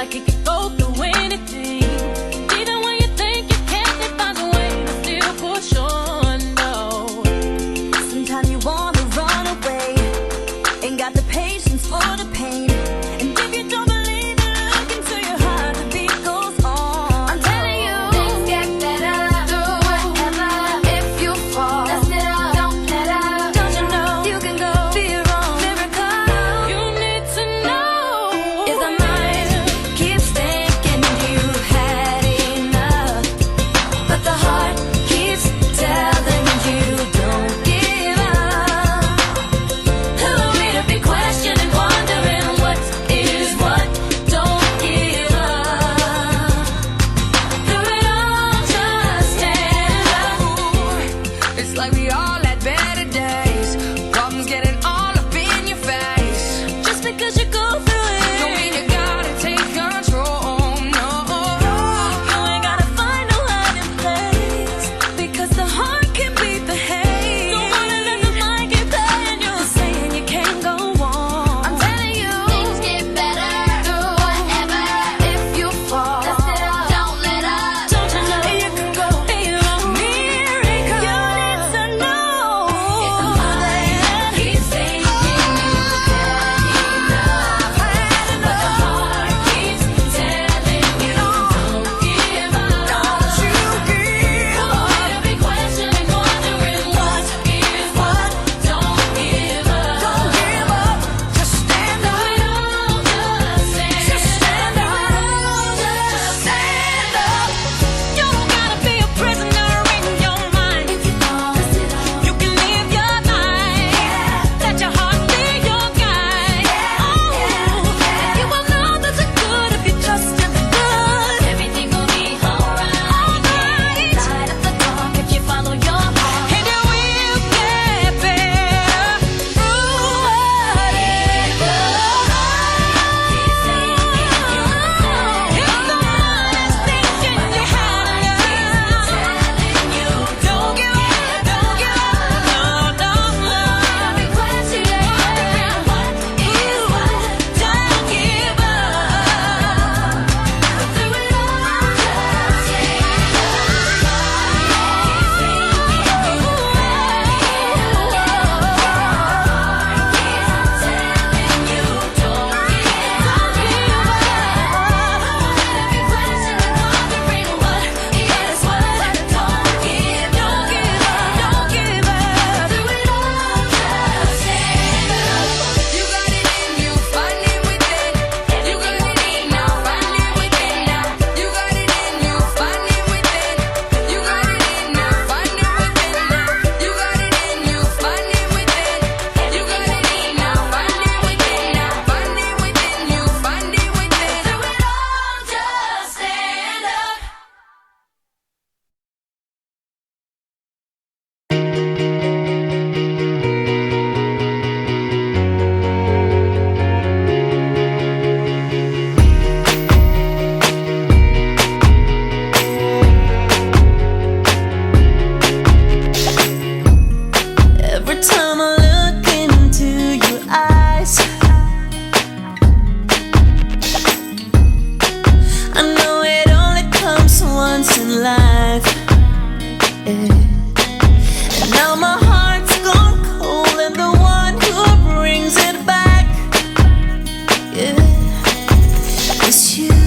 like it could go through anything. Even when you think you can't, it finds a way to still push on. No, sometimes you wanna run away, ain't got the patience for the pain. And if you don't believe it, look into your heart, the beat goes on. I'm telling you, things get better. Do whatever if you fall. Dust it up, don't let up. Don't you know you can go be your own miracle? You need to know if the mind keeps thinking you've had enough, but the heart keeps telling you don't give up. Who are we to be questioning, wondering what is what? Don't give up. Through it all, just stand up. It's like we all had better days. Problems getting all up in your face. Just because you go through it, Don't mean you gotta take control, no. you ain't gotta find no hiding place, because the heart can beat the hate. Don't wanna let the mind keep playing you, saying you can't go on. I'm telling you, things get better. Do whatever if you fall. Dust it up, don't let up. Don't you know you can go be your own miracle? You need to know if the mind keeps thinking you've had enough, but the heart keeps telling you don't give up. Don't you give up. Who are we to be questioning, wondering what is what? Don't give up. Don't give up. Just stand up. Just stand up. Just stand up. You don't gotta be a prisoner in your mind. If you fall, you can live your life. Let your heart be your guide. You will know that you're good if you trust in the good. Everything will be alright. Light up the dark if you follow your heart, and it will get better. Through whatever. If the mind is thinking you had enough, telling you don't give up, don't give up, no, no. Be questioning, wondering what is what? Don't give up. Through it all, just You got it in you, find it within. You got it in now, find it within now. You got it in you, find it within. You got it in now, find it within now. You got it in you, find it within. You got it in now, find it within now. Find it within you, find it within. through it all, just stand up. Every time I look into your eyes, I know it only comes once in life. Yeah. And now my heart's gone cold, and the one who brings it back, yeah, is you.